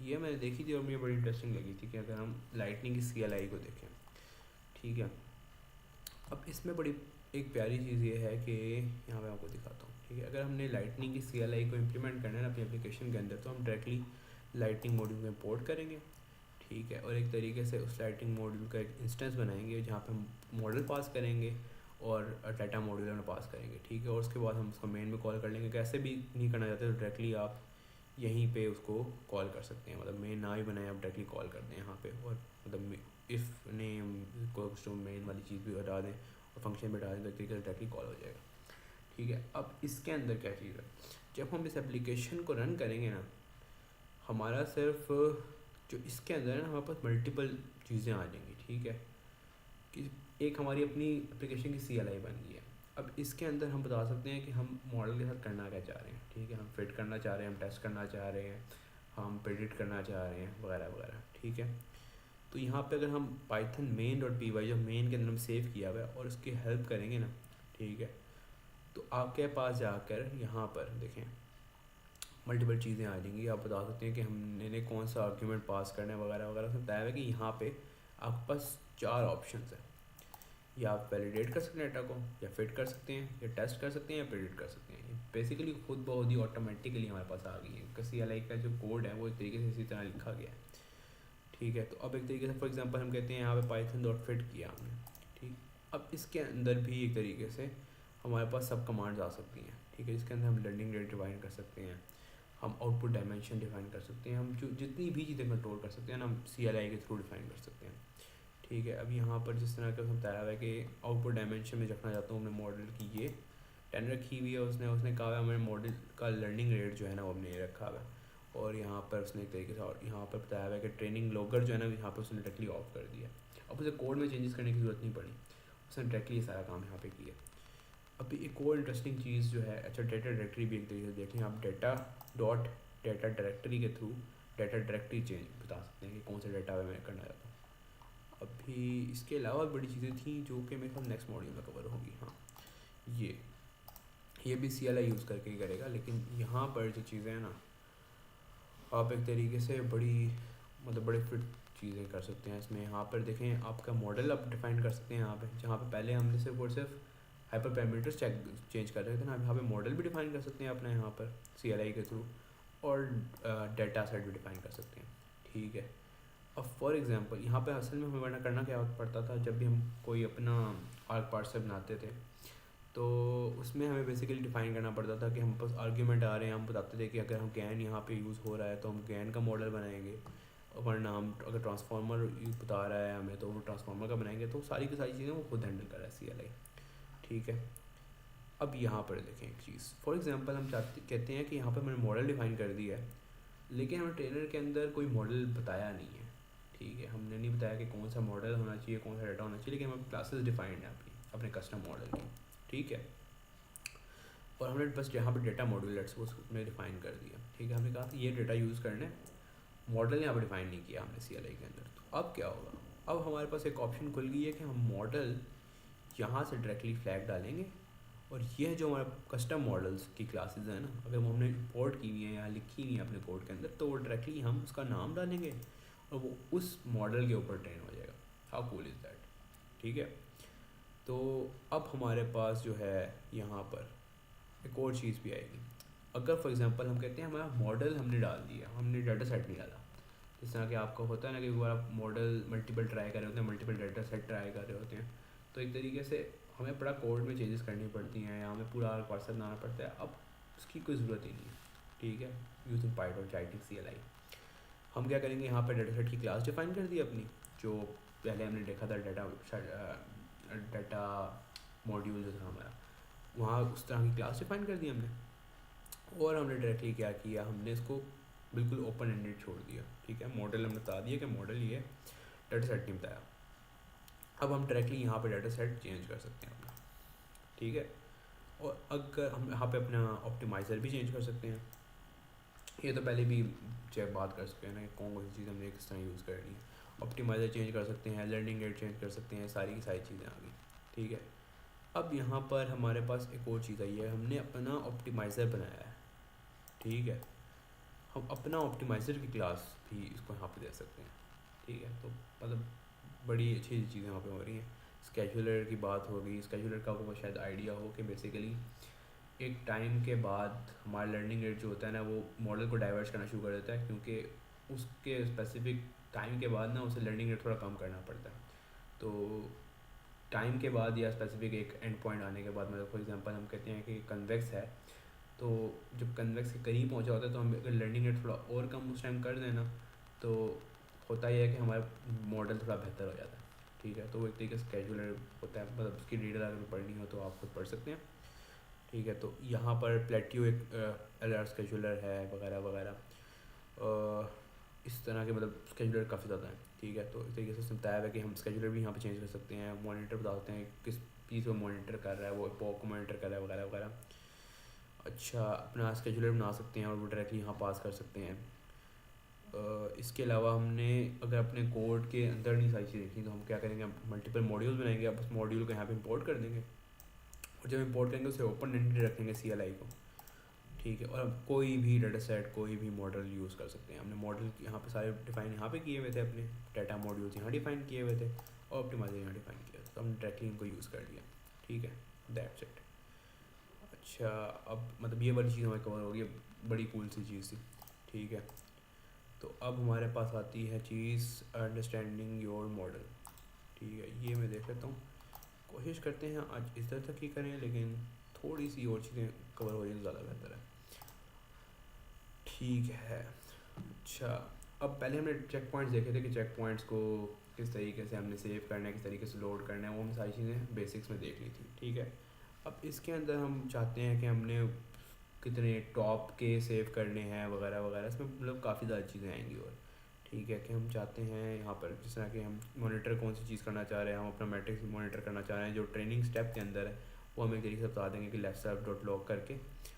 ये मैंने देखी थी और मुझे बड़ी इंटरेस्टिंग लगी थी कि अगर हम लाइटनिंग की CLI को देखें, ठीक है। अब इसमें बड़ी एक प्यारी चीज़ ये है कि यहाँ पे आपको दिखाता हूँ, ठीक है। अगर हमने लाइटनिंग की CLI को इम्प्लीमेंट करना है ना अपनी एप्लीकेशन के अंदर, तो हम डायरेक्टली लाइटनिंग मॉड्यूल को इम्पोर्ट करेंगे, ठीक है। और एक तरीके से उस लाइटनिंग मॉड्यूल का एक इंस्टेंस बनाएंगे जहाँ पे हम मॉडल पास करेंगे और डाटा मॉड्यूल में पास करेंगे, ठीक है। और उसके बाद हम उसको मेन में कॉल कर लेंगे। कैसे भी नहीं करना चाहते तो डायरेक्टली आप यहीं पे उसको कॉल कर सकते हैं, मतलब मेन ना ही बनाए आप डायरेक्टली कॉल कर दें यहाँ पे, और मतलब इफ़ नेम को मेन वाली चीज़ भी हटा दें और फंक्शन भी हटा दें तो एक तरीके से डायरेक्टली कॉल हो जाएगा, ठीक है। अब इसके अंदर क्या चीज़ है, जब हम इस एप्लीकेशन को रन करेंगे ना, हमारा सिर्फ जो इसके अंदर है ना हमारे पास मल्टीपल चीज़ें आ जाएंगी, ठीक है। कि एक हमारी अपनी एप्लीकेशन की CLI बन गई है। अब इसके अंदर हम बता सकते हैं कि हम मॉडल के साथ करना क्या चाह रहे हैं, ठीक है। हम फिट करना चाह रहे हैं, हम टेस्ट करना चाह रहे हैं, हम प्रेडिक्ट करना चाह रहे हैं, वगैरह वगैरह, ठीक है। तो यहाँ पे अगर हम पाइथन main.py जो मेन के अंदर हम सेव किया हुआ है और उसकी हेल्प करेंगे ना, ठीक है, तो आपके पास जाकर यहाँ पर देखें मल्टीपल चीज़ें आ जाएंगी। आप बता सकते हैं कि हमने कौन सा आर्ग्यूमेंट पास करना है, वगैरह वगैरह। उसने बताया है कि यहाँ पे आपके पास 4 ऑप्शन है, या आप वैलिडेट कर सकते हैं डाटा को, या फिट कर सकते हैं, या टेस्ट कर सकते हैं, या प्रेडिक्ट कर सकते हैं। बेसिकली खुद बहुत ही ऑटोमेटिकली हमारे पास आ गई है। CLI का जो कोड है वो एक तरीके से इसी तरह लिखा गया है, ठीक है। तो अब एक तरीके से फॉर एग्जांपल हम कहते हैं यहाँ पे python.fit किया हमने, ठीक। अब इसके अंदर भी एक तरीके से हमारे पास सब कमांड्स आ सकती हैं, ठीक है। इसके अंदर हम लर्निंग रेट डिफाइन कर सकते हैं, हम आउटपुट डायमेंशन डिफाइन कर सकते हैं, हम जो जितनी भी चीज़ें कंट्रोल कर सकते हैं ना हम CLI के थ्रू डिफाइन कर सकते हैं, ठीक है। अब यहाँ पर जिस तरह का उसने बताया हुआ है कि आउटपुट डायमेंशन में रखना चाहता हूँ हमने मॉडल की ये 10 रखी हुई है। उसने कहा है हमारे मॉडल का लर्निंग रेट जो है ना वो हमने ये रखा हुआ है। और यहाँ पर उसने एक तरीके से और यहाँ पर बताया हुआ है कि ट्रेनिंग लॉगर जो है ना यहाँ पर उसने डायरेक्टली ऑफ कर दिया। अब उसे कोड में चेंजेस करने की ज़रूरत नहीं पड़ी, उसने डायरेक्टली ये सारा काम यहाँ पे किया। अभी एक और इंटरेस्टिंग चीज़ जो है, अच्छा डाटा डायरेक्टरी भी एक तरीके से देख लें आप। डाटा डायरेक्टरी के थ्रू डाटा डायरेक्टरी चेंज बता सकते हैं कि कौन सा डाटा मैं करना चाहता हूँ। अभी इसके अलावा बड़ी चीज़ें थी जो कि मेरे ख्याल नेक्स्ट मॉड्यूल में कवर होगी। हाँ, ये भी CLI यूज़ करके ही करेगा, लेकिन यहाँ पर जो चीज़ें हैं ना आप एक तरीके से बड़ी मतलब बड़े फिट चीज़ें कर सकते हैं इसमें। यहाँ पर देखें आपका मॉडल आप डिफ़ाइन कर सकते हैं यहाँ पे, जहाँ पे पहले हमने सिर्फ और सिर्फ हाइपर पैरामीटर्स चेंज कर रहे थे ना, अब यहाँ पे मॉडल भी डिफ़ाइन कर सकते हैं अपना यहाँ पर CLI के थ्रू, और डेटा सेट भी डिफ़ाइन कर सकते हैं। ठीक है, अब फॉर एग्जांपल यहाँ पे असल में हमें वरना करना क्या पड़ता था, जब भी हम कोई अपना आर्क पार्सर बनाते थे तो उसमें हमें बेसिकली डिफ़ाइन करना पड़ता था कि हम पास आर्ग्यूमेंट आ रहे हैं, हम बताते थे कि अगर हम गैन यहाँ पे यूज़ हो रहा है तो हम गैन का मॉडल बनाएंगे, वरना हम अगर ट्रांसफार्मर बता रहा है हमें तो वो ट्रांसफार्मर का बनाएंगे। तो सारी की सारी चीज़ें वो खुद हैंडल कर रहा है CLI। ठीक है, अब यहाँ पर देखें एक चीज़, फॉर एग्जांपल हम कहते हैं कि यहाँ पर मैंने मॉडल डिफ़ाइन कर दिया है, लेकिन हमें ट्रेनर के अंदर कोई मॉडल बताया नहीं है। ठीक है, हमने नहीं बताया कि कौन सा मॉडल होना चाहिए, कौन सा डाटा होना चाहिए, लेकिन हमारे क्लासेस डिफाइंड है अपने कस्टम मॉडल की। ठीक है, और हमने बस यहाँ पर डेटा मॉड्यूलेट्स को उसमें डिफ़ाइन कर दिया। ठीक है, हमने कहा था ये डेटा यूज़ करने, मॉडल यहाँ पर डिफ़ाइन नहीं किया हमने CLI के अंदर। तो अब क्या होगा, अब हमारे पास एक ऑप्शन खुल गई है कि हम मॉडल यहाँ से डायरेक्टली फ्लैग डालेंगे, और यह जो हमारे कस्टम मॉडल्स की क्लासेस हैं ना, अगर वो हमने इंपोर्ट की हुई हैं या लिखी हुई हैं अपने कोड के अंदर, तो वो डायरेक्टली हम उसका नाम डालेंगे और वो उस मॉडल के ऊपर ट्रेन हो जाएगा। How cool is that. ठीक है, तो अब हमारे पास जो है यहाँ पर एक और चीज़ भी आएगी। अगर फॉर एग्जांपल हम कहते हैं हमारा मॉडल हमने डाल दिया, हमने डाटा सेट नहीं डाला, जिस तरह कि आपको होता है ना कि एक बार आप मॉडल मल्टीपल ट्राई कर रहे होते हैं, मल्टीपल डाटा सेट ट्राई कर रहे होते हैं, तो एक तरीके से हमें बड़ा कोड में चेंजेस करनी पड़ती हैं या हमें पूरा पार्सर बनाना पड़ता है। अब उसकी कोई ज़रूरत ही नहीं है। ठीक है, यूजिंग पाइथन चाइटिंग CLI हम क्या करेंगे, यहाँ पर डाटा सेट की क्लास डिफाइन कर दी अपनी, जो पहले हमने देखा था डाटा मॉड्यूल जो था हमारा, वहाँ उस तरह की क्लास डिफाइन कर दी हमने, और हमने डायरेक्टली क्या किया, हमने इसको बिल्कुल ओपन एंडेड छोड़ दिया। ठीक है, मॉडल हमने बता दिया कि मॉडल ये डाटा सेट नहीं बताया। अब हम डायरेक्टली यहाँ पे डाटा सेट चेंज कर सकते हैं अपना। ठीक है, और अगर हम यहाँ पे अपना ऑप्टिमाइज़र भी चेंज कर सकते हैं, ये तो पहले भी चेक बात कर सकते हैं ना कि कौन कौन सी चीज़ हमने किस तरह यूज़ करनी है। ऑप्टिमाइज़र चेंज कर सकते हैं, लर्निंग रेट चेंज कर सकते हैं, सारी की सारी चीज़ें आ गई। ठीक है, अब यहाँ पर हमारे पास एक और चीज़ आई है, हमने अपना ऑप्टिमाइज़र बनाया है। ठीक है, हम अपना ऑप्टिमाइज़र की क्लास भी इसको यहाँ पे दे सकते हैं। ठीक है, तो मतलब बड़ी अच्छी चीज़ें यहाँ पे हो रही हैं। स्केजुलर की बात हो गई, स्केजुलर का आपको शायद आइडिया हो कि बेसिकली एक टाइम के बाद हमारा लर्निंग रेट जो होता है ना, वो मॉडल को डाइवर्ट करना शुरू कर देता है, क्योंकि उसके स्पेसिफिक टाइम के बाद ना उसे लर्निंग रेट थोड़ा कम करना पड़ता है। तो टाइम के बाद या स्पेसिफिक एक एंड पॉइंट आने के बाद, मतलब फॉर एग्जांपल हम कहते हैं कि कन्वेक्स है, तो जब कन्वेक्स के करीब पहुंचा होता है तो हम अगर लर्निंग रेट थोड़ा और कम उस टाइम कर देना, तो होता ही है कि हमारा मॉडल थोड़ा बेहतर हो जाता है। ठीक है, तो वो एक तरीके से स्केजुलर होता है, मतलब उसकी डिटेल अगर पढ़नी हो तो आप खुद पढ़ सकते हैं। ठीक है, तो यहाँ पर प्लेट्यू एक LR स्केजुलर है वगैरह वगैरह, इस तरह के मतलब स्केजुलर काफ़ी ज़्यादा है। ठीक है, तो इस तरीके से बताया है कि हम स्केजुलर भी यहाँ पे चेंज कर सकते हैं, मॉनिटर बता सकते हैं किस चीज़ को मॉनिटर कर रहा है, वो पॉक को मॉनिटर कर रहा है वगैरह वगैरह। अच्छा, अपना स्केजुलर बना सकते हैं और वो डायरेक्टली यहाँ पास कर सकते हैं। इसके अलावा हमने अगर अपने कोड के अंदर नहीं सारी चीज़ें देखी, तो हम क्या करेंगे, मल्टीपल मॉड्यूल बनाएंगे, आप उस मॉड्यूल को यहाँ पे इंपोर्ट कर देंगे, और जब इंपोर्ट करेंगे उसे ओपन एंडेड रखेंगे CLI को। ठीक है, और हम कोई भी डाटा सेट कोई भी मॉडल यूज़ कर सकते हैं। हमने मॉडल यहाँ पे सारे डिफाइन यहाँ पे किए हुए थे, अपने डाटा मॉड्यूल्स यहाँ डिफाइन किए हुए थे, और ऑप्टिमाइजर यहाँ डिफाइन किया था, तो हमने डायरेक्टली इनको यूज़ कर लिया। ठीक है, दैट्स इट। अच्छा, अब मतलब ये वाली चीज़ हमारी कवर हो गई, बड़ी कूल सी चीज़ थी। ठीक है, तो अब हमारे पास आती है चीज़ अंडरस्टैंडिंग योर मॉडल। ठीक है, ये मैं देख लेता हूँ, कोशिश करते हैं आज इस तरह तक ही करें, लेकिन थोड़ी सी और चीज़ें कवर हो जाए तो ज़्यादा बेहतर है। ठीक है, अच्छा, अब पहले हमने चेक पॉइंट्स देखे थे कि चेक पॉइंट्स को किस तरीके से हमने सेव करना है, किस तरीके से लोड करना है, वो हम सारी चीज़ें बेसिक्स में देख ली थी। ठीक है, अब इसके अंदर हम चाहते हैं कि हमने कितने टॉप के सेव करने हैं वगैरह वगैरह, इसमें मतलब काफ़ी ज़्यादा चीज़ें आएंगी। और ठीक है कि हम चाहते हैं यहाँ पर जिस तरह कि हम मॉनिटर कौन सी चीज़ करना चाह रहे हैं, हम अपना मैट्रिक्स मॉनिटर करना चाह रहे हैं, जो ट्रेनिंग स्टेप के अंदर है वो हमें एक तरीके से बता देंगे कि लेफ्ट साइड डॉट लॉग करके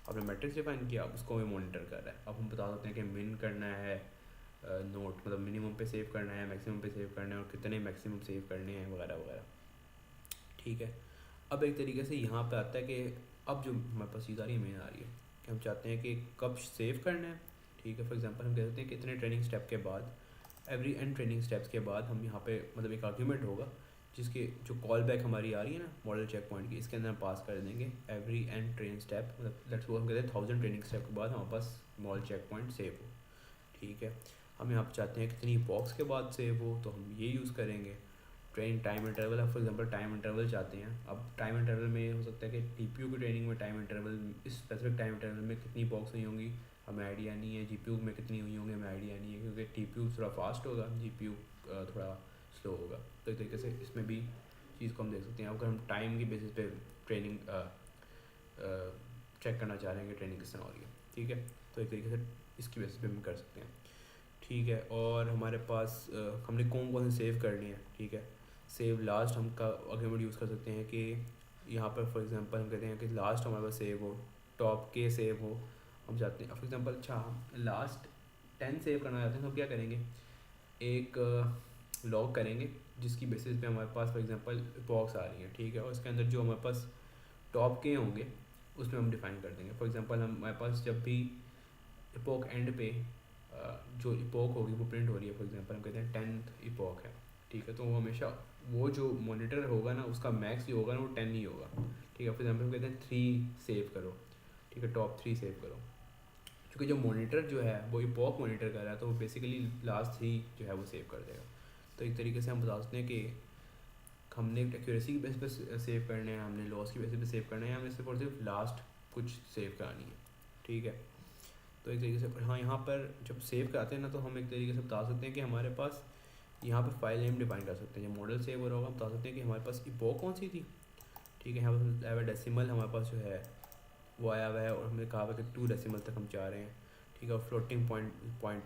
आपने मैट्रिक्स डिफाइन किया, उसको हमें मॉनिटर कर रहा है। अब हम बता सकते हैं कि मिन करना है नोट, मतलब मिनिमम पे सेव करना है, मैक्सिमम पे सेव करना है, और कितने मैक्सिमम सेव करने हैं वगैरह वगैरह। ठीक है, अब एक तरीके से यहाँ पे आता है कि अब जो हमारे पास चीज़ आ रही है, मेन आ रही है कि हम चाहते हैं कि कब सेव करना है। ठीक है। फॉर एग्जांपल हम कह सकते हैं कि इतने ट्रेनिंग स्टेप के बाद, एवरी एंड ट्रेनिंग स्टेप्स के बाद हम यहाँ पे मतलब एक आर्ग्यूमेंट होगा जिसके जो कॉल बैक हमारी आ रही है ना मॉडल चेक पॉइंट की, इसके अंदर हम पास कर देंगे एवरी एंड ट्रेनिंग स्टेप, मतलब लेट्स सपोज हम कहते हैं 1000 ट्रेनिंग स्टेप के बाद हमारे पास मॉडल चेक पॉइंट सेव हो। ठीक है। हम यहाँ पे चाहते हैं कितनी बॉक्स के बाद सेव हो, तो हम ये यूज़ करेंगे। Training time interval, for example time interval चाहते हैं। अब टाइम इंटरवल में ये हो सकता है कि टीपीयू की ट्रेनिंग में टाइम इंटरवल, इस स्पेसिफिक टाइम इंटरवल में कितनी बॉक्स हुई होंगी हमें आइडिया नहीं है, जीपीयू में कितनी हुई होंगी हमें आइडिया नहीं है, क्योंकि टीपीयू थोड़ा फास्ट होगा, जीपीयू थोड़ा स्लो होगा। तो एक तरीके से इसमें भी चीज़ को हम देख सकते हैं। अगर हम टाइम की बेसिस पे ट्रेनिंग चेक करना चाह रहे हैं कि ट्रेनिंग किस तरह हो रही है, ठीक है, तो एक तरीके से इसकी बेसिस पे हम कर सकते हैं। ठीक है। और हमारे पास हमने कौन कौन से सेव करनी है, ठीक है। सेव लास्ट हम का आर्गुमेंट यूज़ कर सकते हैं कि यहाँ पर फॉर एग्जांपल हम कहते हैं कि लास्ट हमारे पास सेव हो, टॉप के सेव हो। हम चाहते हैं फॉर एग्जांपल, अच्छा हम लास्ट 10 सेव करना चाहते हैं, तो हम क्या करेंगे, एक लॉग करेंगे जिसकी बेसिस पे हमारे पास फॉर एग्जांपल बॉक्स आ रही है, ठीक है, और इसके अंदर जो हमारे पास टॉप के होंगे उसमें हम डिफाइन कर देंगे। फॉर एग्जांपल हमारे पास जब भी इपोक एंड पे जो इपोक होगी वो प्रिंट हो रही है, फॉर एग्जांपल हम कहते हैं 10th इपोक है, ठीक है, तो वो हमेशा वो जो मॉनिटर होगा ना उसका मैक्स ही होगा ना, वो 10 ही होगा। ठीक है। फॉर एग्जांपल हम कहते हैं 3 सेव करो, ठीक है, टॉप 3 सेव करो, क्योंकि जो मॉनिटर जो है वो इपोक मॉनिटर कर रहा है, तो वो बेसिकली लास्ट 3 जो है वो सेव कर देगा। तो एक तरीके से हम बता सकते हैं कि हमने एक्यूरेसी की बेसिस पे सेव करना है, हमने लॉस की बेसिस पे सेव करना है, हमें सिर्फ और सिर्फ लास्ट कुछ सेव करानी है। ठीक है। तो एक तरीके से हाँ, यहाँ पर जब सेव कराते हैं ना, तो हम एक तरीके से बता सकते हैं कि हमारे पास यहाँ पर फाइल नेम डिफाइन कर सकते हैं। जब मॉडल सेव हो रहा होगा हम बता सकते हैं कि हमारे पास इपोक कौन सी थी, ठीक है, यहाँ पर डेसिमल हमारे पास जो है वो आया हुआ है, और हमने कहा हुआ कि 2 डेसिमल तक हम जा रहे हैं, ठीक है, और फ्लोटिंग पॉइंट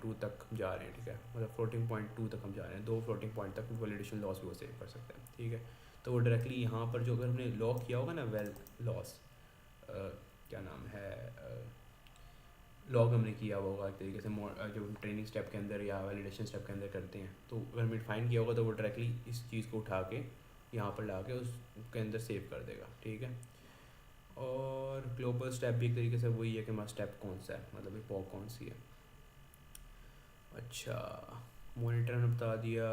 2 तक हम जा रहे हैं, ठीक है, मतलब फ्लोटिंग पॉइंट 2 तक हम जा रहे हैं, 2 फ्लोटिंग पॉइंट तक वैलिडेशन लॉस भी वो सेव कर सकते हैं। ठीक है। तो वो डायरेक्टली यहाँ पर जो अगर हमने लॉक किया होगा ना वेल लॉस, क्या नाम है, लॉग हमने किया होगा एक तरीके से जो ट्रेनिंग स्टेप के अंदर या वैलिडेशन स्टेप के अंदर करते हैं, तो अगर हमने डिफाइन किया होगा तो वो डायरेक्टली इस चीज़ को उठा के यहाँ पर ला के उसके अंदर सेव कर देगा। ठीक है। और ग्लोबल स्टेप भी एक तरीके से वही है कि हमारा स्टेप कौन सा है, मतलब इपोक कौन सी है। अच्छा, मॉनिटर ने बता दिया,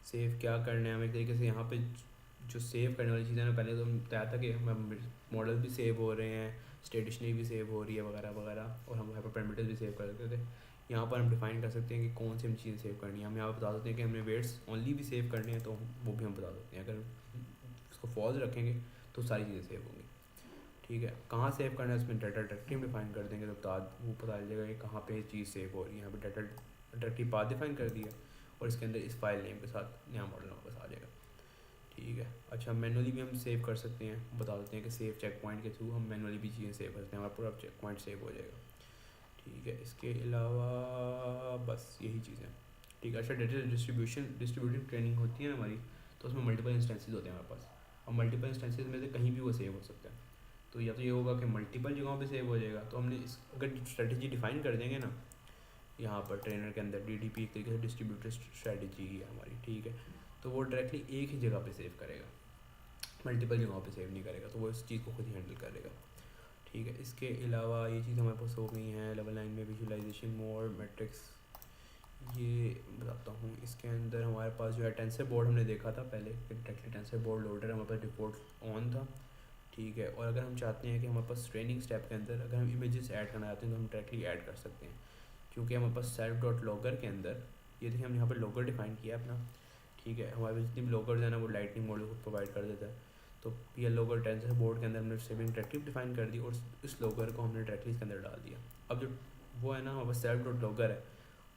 सेव क्या करना है हमें एक तरीके से। यहाँ पे जो सेव करने वाली चीज़ें ना, पहले तो हम बताया था कि हम मॉडल भी सेव हो रहे हैं, स्टेशनरी भी सेव हो रही है वगैरह वगैरह, और हम यहाँ पर पैरामीटर्स भी सेव कर सकते थे। यहाँ पर हम डिफाइन कर सकते हैं कि कौन सी हम चीज़ें सेव करनी है। हम यहाँ पर बता सकते हैं कि हमने वेट्स ओनली भी सेव करने हैं, तो वो भी हम बता सकते हैं। अगर उसको फॉल्स रखेंगे तो सारी चीज़ें सेव होंगी। ठीक है। कहाँ सेव करना है उसमें डाटा डायरेक्टरी डिफाइन कर देंगे, तो वो पता चल जाएगा कि कहाँ पे चीज़ सेव हो रही है। यहाँ पे डाटा डायरेक्टरी पाथ डिफाइन कर दिया, और इसके अंदर इस फाइल नेम के साथ नया मॉडल वापस आ जाएगा। ठीक है। अच्छा, मैनुअली भी हम सेव कर सकते हैं, बता देते हैं कि सेव चेक पॉइंट के थ्रू हम मैनुअली भी चीज़ें सेव कर सकते हैं, हमारा पूरा चेक पॉइंट सेव हो जाएगा। ठीक है। इसके अलावा बस यही चीज़ें। ठीक है। अच्छा, डेटा डिस्ट्रीब्यूटिव ट्रेनिंग होती है ना हमारी, तो उसमें मल्टीपल इंस्टेंसेस होते हैं हमारे पास, और मल्टीपल इंस्टेंसेस में से कहीं भी वो सेव हो सकता है। तो या तो ये होगा कि मल्टीपल जगहों पे सेव हो जाएगा, तो हमने इस अगर स्ट्रेटजी डिफाइन कर देंगे ना यहाँ पर ट्रेनर के अंदर, डीडीपी एक तरीके से डिस्ट्रीब्यूटेड स्ट्रेटजी है हमारी, ठीक है, तो वो डायरेक्टली एक ही जगह पे सेव करेगा, मल्टीपल जगहों पे सेव नहीं करेगा, तो वो इस चीज़ को खुद ही हैंडल करेगा। ठीक है। इसके अलावा ये चीज़ हमारे पास हो गई हैं लेवल 9 में, विजुअलाइजेशन मोड मैट्रिक्स, ये बताता हूँ। इसके अंदर हमारे पास जो है टेंसर बोर्ड हमने देखा था पहले, डायरेक्टली टेंसर बोर्ड लोडर हमारे पास डिफॉल्ट ऑन था। ठीक है। और अगर हम चाहते हैं कि हमारे पास ट्रेनिंग स्टेप के अंदर अगर हम इमेजेस ऐड करना चाहते हैं, तो हम डायरेक्टली ऐड कर सकते हैं, क्योंकि हमारे पास सेल्फ डॉट लॉगर के अंदर ये देखिए हमने यहाँ पर लॉगर डिफाइन किया है अपना। ठीक है। हमारे पास जितनी भी लॉगर्स है ना वो लाइटनिंग मॉडल को प्रोवाइड कर देता है। तो ये लॉगर टेंसर बोर्ड के अंदर हमने सेविंग डायरेक्टिव डिफाइन कर दी, और इस लॉगर को हमने डायरेक्टली इसके अंदर डाल दिया। अब जो वो है ना हमारे पास सेल्फ डॉट लॉगर है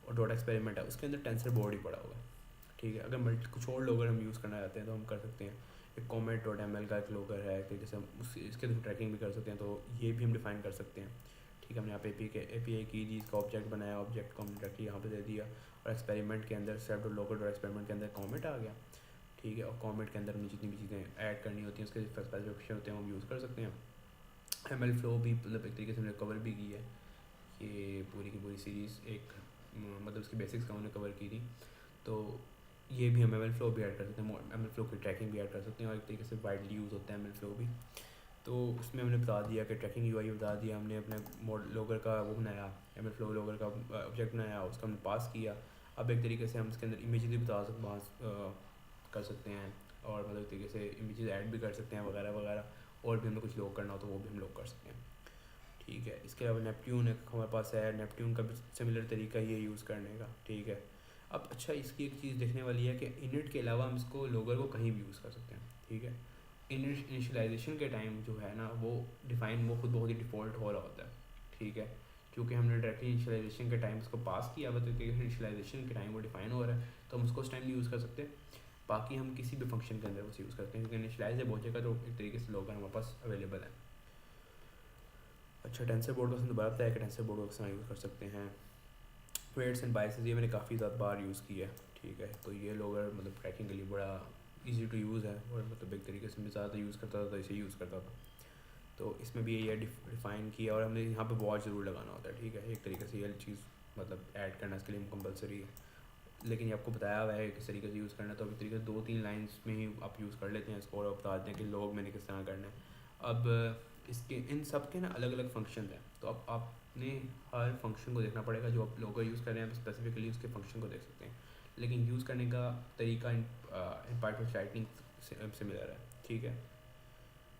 और डॉट एक्सपेरिमेंट है, उसके अंदर टेंसर बोर्ड ही पड़ा हुआ है। ठीक है। अगर कुछ और लॉगर हम यूज़ करना चाहते हैं तो हम कर सकते हैं। एक कॉमेट डॉट एम एल का एक लॉगर है, कि जैसे हम इसके थ्रू ट्रैकिंग भी कर सकते हैं, तो ये भी हम डिफाइन कर सकते हैं। ठीक है। हमने यहाँ पे API की जी, इसका ऑब्जेक्ट बनाया, ऑब्जेक्ट को हमने डायरेक्टली यहाँ पे दे दिया, और एक्सपेरिमेंट के अंदर self dot logger dot experiment के अंदर कॉमेट आ गया। ठीक है। और कॉमेट के अंदर हमने जितनी भी चीज़ें ऐड करनी होती हैं उसके स्पेसिफिकेशन होते हैं हम यूज़ कर सकते हैं। ML फ्लो भी मतलब एक तरीके से हमने कवर भी की है, ये पूरी की पूरी सीरीज़ एक मतलब उसकी बेसिक्स का हमने कवर की थी, तो ये भी हम ML फ्लो भी ऐड कर सकते हैं, ML फ्लो की ट्रैकिंग भी ऐड कर सकते हैं, और एक तरीके से वाइडली यूज़ होता है ML फ्लो भी। तो उसमें हमने बता दिया कि ट्रैकिंग यूआई बता दिया, हमने अपने मोड लोगर का वो बनाया, एम फ्लो लोगर का ऑब्जेक्ट बनाया, उसका हमने पास किया। अब एक तरीके से हम उसके अंदर इमेज भी बता कर सकते हैं, और मतलब तरीके से इमेजेस ऐड भी कर सकते हैं वगैरह वगैरह, और भी हमें कुछ लोग करना हो तो वो भी हम लोग कर सकते हैं। ठीक है, इसके अलावा नेपट्यून एक हमारे पास है, नेपट्यून का भी सिमिलर तरीका ये यूज़ करने का। ठीक है, अब अच्छा इसकी एक चीज़ देखने वाली है कि इनिट के अलावा हम इसको लोगर को कहीं भी यूज़ कर सकते हैं। ठीक है, इनिशियलाइजेशन के टाइम जो है ना वो डिफ़ाइन वो खुद बहुत ही डिफ़ॉल्ट हो रहा होता है। ठीक है, क्योंकि हमने डायरेक्टली इनिशियलाइजेशन के टाइम उसको पास किया हुआ, तो इनिशियलाइजेशन के टाइम वो डिफ़ाइन हो रहा है, तो हम उसको उस टाइम नहीं यूज़ कर सकते। बाकी हम किसी भी फंक्शन के अंदर उसे यूज़ करते हैं, क्योंकि इनिशियलाइज जब हो जाएगा तो एक तरीके से लोगर हमारे पास अवेलेबल है। अच्छा, टेंसर बोर्ड का उसने दोबारा बताया कि टेंसर बोर्ड को किस तरह यूज़ कर सकते हैं। वेट्स एंड बायसेस ये मैंने काफ़ी ज़्यादा बार यूज़ किया है। ठीक है, तो ये लोगर मतलब ट्रैकिंग के लिए बड़ा इजी टू यूज़ है, और मतलब एक तरीके से मैं ज़्यादा यूज़ करता था तो इसे यूज़ करता था। तो इसमें भी ये डिफ़ाइन किया, और हमने यहाँ पे वॉच ज़रूर लगाना होता है। ठीक है, एक तरीके से ये चीज़ मतलब ऐड करना इसके लिए कंपलसरी है, लेकिन ये आपको बताया हुआ है किस तरीके से यूज़ करना है, तो एक तरीके से 2-3 लाइन्स में ही आप यूज़ कर लेते हैं इसको, और बता देते हैं कि लॉग मैंने किस तरह करना है। अब इसके इन सब के ना अलग अलग फंक्शन हैं, तो अब आपने हर फंक्शन को देखना पड़ेगा। जो आप लोगो यूज़ कर रहे हैं आप स्पेसिफिकली उसके फंक्शन को देख सकते हैं, लेकिन यूज़ करने का तरीका इन पाइथन राइटिंग सिमिलर है। ठीक है,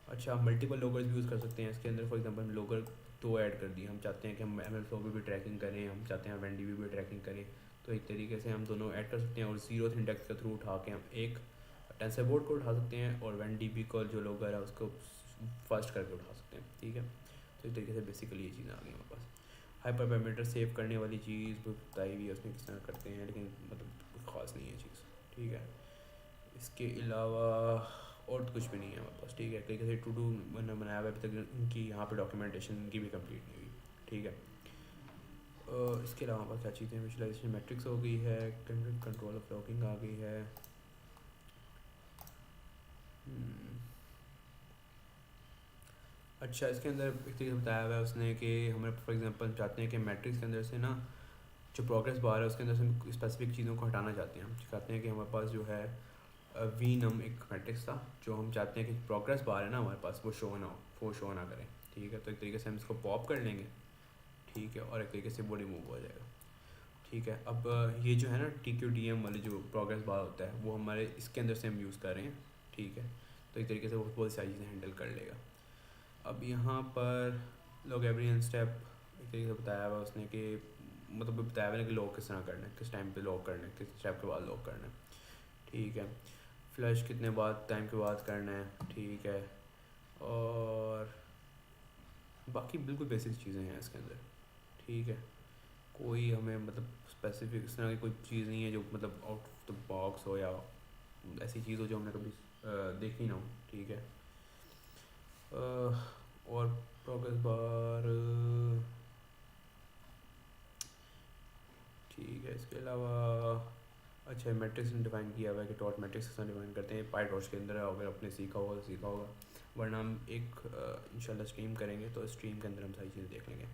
अच्छा, हम मल्टीपल लोगर्स भी यूज़ कर सकते हैं इसके अंदर। फॉर एग्जांपल हम लोगर 2 ऐड कर दिए, हम चाहते हैं कि हम एम एल फ्लो भी ट्रैकिंग करें, हम चाहते हैं वेंडी भी ट्रैकिंग करें, तो एक तरीके से हम दोनों ऐड कर सकते हैं, और जीरो इंडेक्स के थ्रू उठा के हम एक टेंसर बोर्ड को उठा सकते हैं, और वेंडी को जो लोगर है उसको फर्स्ट करके उठा सकते हैं। ठीक है, तो इस तरीके से बेसिकली ये चीज़ें आ गई हमारे पास। हाइपर पैरामीटर सेव करने वाली चीज़ भी बताई हुई है उसमें किस तरह करते हैं, लेकिन मतलब ख़ास नहीं है चीज़। ठीक है, इसके अलावा और तो कुछ भी नहीं है हमारे पास। ठीक है, तरीके से टू डू मैंने बनाया हुआ है, अभी तक इनकी यहाँ पे डॉक्यूमेंटेशन इनकी भी कंप्लीट नहीं हुई। ठीक है, इसके अलावा हमारे पास क्या चीज़ें, विजुअलाइजेशन मैट्रिक्स हो गई है, कंट्रोल ऑफ लॉकिंग आ गई है। अच्छा, इसके अंदर एक तरीके बताया हुआ है उसने कि हमें फॉर एग्जांपल चाहते हैं कि मैट्रिक्स के अंदर से ना जो प्रोग्रेस बार है उसके अंदर से हम स्पेसिफिक चीज़ों को हटाना चाहते हैं। हम चाहते हैं कि हमारे पास जो है वी नम एक मैट्रिक्स था, जो हम चाहते हैं कि प्रोग्रेस बार है ना हमारे पास वो शो ना हो, वो शो ना करें। ठीक है, तो एक तरीके से हम इसको पॉप कर लेंगे। ठीक है, और एक तरीके से वो रिमूव हो जाएगा। ठीक है, अब ये जो है ना TQDM वाले जो प्रोग्रेस बार होता है वो हमारे इसके अंदर से हम यूज़ कर रहे हैं। ठीक है, तो एक तरीके से वो बहुत सारी चीज़ें हैंडल कर लेगा। अब यहाँ पर लॉग एवरी स्टेप एक तरीके से बताया हुआ उसने कि मतलब बताया हुआ है कि लॉग किस तरह करना है, किस टाइम पे लॉग करना है, किस स्टेप के बाद लॉग करना है। ठीक है, फ्लैश कितने बाद टाइम के बाद करना है। ठीक है, और बाकी बिल्कुल बेसिक चीज़ें हैं इसके अंदर। ठीक है, कोई हमें मतलब स्पेसिफिक इस तरह की कोई चीज़ नहीं है जो मतलब आउट ऑफ द बॉक्स हो, या ऐसी चीज़ हो जो हमने कभी देखी ना हो। ठीक है, और प्रोग्रेस बार। ठीक है, इसके अलावा अच्छा मैट्रिक्स ने डिफाइन किया हुआ है कि डॉट मैट्रिक्स किस तरह डिफाइन करते हैं। पाई डॉट्स के अंदर अगर आपने सीखा होगा तो सीखा होगा, वरना हम एक इंशाल्लाह स्ट्रीम करेंगे तो स्ट्रीम के अंदर हम सारी चीज़ें देख लेंगे।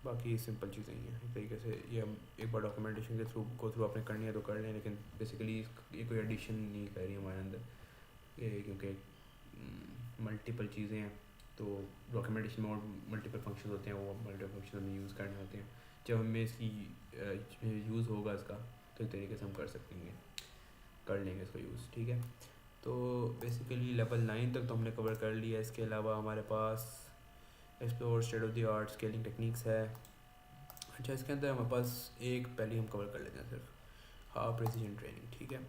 बाकी सिंपल चीज़ें ही हैं एक तरीके से। ये हम एक बार डॉक्यूमेंटेशन के थ्रू आपने करनी है तो कर लें, लेकिन बेसिकली ये कोई एडिशन नहीं कर रही हमारे अंदर ये, क्योंकि मल्टीपल चीज़ें हैं तो डॉक्यूमेंटेशन में और मल्टीपल फंक्शन होते हैं, वो मल्टीपल फंक्शन हमें यूज़ करने होते हैं। जब हमें इसकी यूज़ होगा इसका तो एक तरीके से हम कर लेंगे इसका यूज़। ठीक है, तो बेसिकली लेवल 9 तक तो हमने कवर कर लिया। इसके अलावा हमारे पास explore state of the art scaling techniques है। अच्छा, इसके अंदर हमारे पास एक पहले हम कवर कर लेते हैं सिर्फ हाफ प्रिसीजन ट्रेनिंग। ठीक है,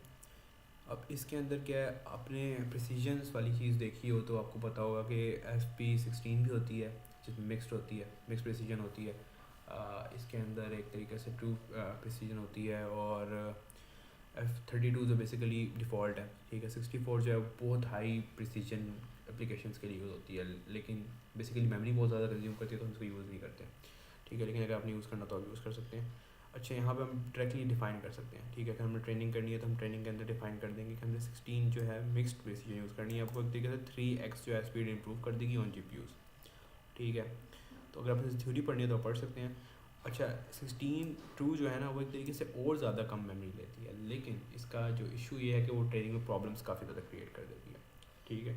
अब इसके अंदर क्या है, आपने प्रिसीजन्स वाली चीज़ देखी हो तो आपको पता होगा कि FP16 भी होती है जिसमें मिक्सड होती है, मिक्स प्रिसीजन होती है। इसके अंदर एक तरीके से ट्रू प्रिसीजन होती है, और F32 जो बेसिकली डिफ़ॉल्ट है। ठीक है, 64 जो है बहुत हाई प्रिसीजन एप्लीकेशंस के लिए यूज़ होती है, लेकिन बेसिकली मेमोरी बहुत ज़्यादा कंज्यूम करती है तो हम इसको यूज़ नहीं करते। ठीक है, लेकिन अगर आपने यूज़ करना तो आप यूज़ कर सकते हैं। अच्छा, यहाँ पे हम डायरेक्टली डिफाइन कर सकते हैं। ठीक है, अगर हमने ट्रेनिंग करनी है तो हम ट्रेनिंग के अंदर डिफाइन कर देंगे कि हमने 16 जो है मिक्सड प्रिसीजन यूज़ करनी है। आपको एक तरीके से 3x जो है स्पीड इंप्रूव कर देगी ऑन GPUs। ठीक है, तो अगर आप थ्योरी पढ़नी है तो आप पढ़ सकते हैं। अच्छा, 16 जो है ना वो एक तरीके से और ज़्यादा कम मेमोरी लेती है, लेकिन इसका जो इशू ये है कि वो ट्रेनिंग में प्रॉब्लम्स काफ़ी ज़्यादा क्रिएट कर देती है। ठीक है,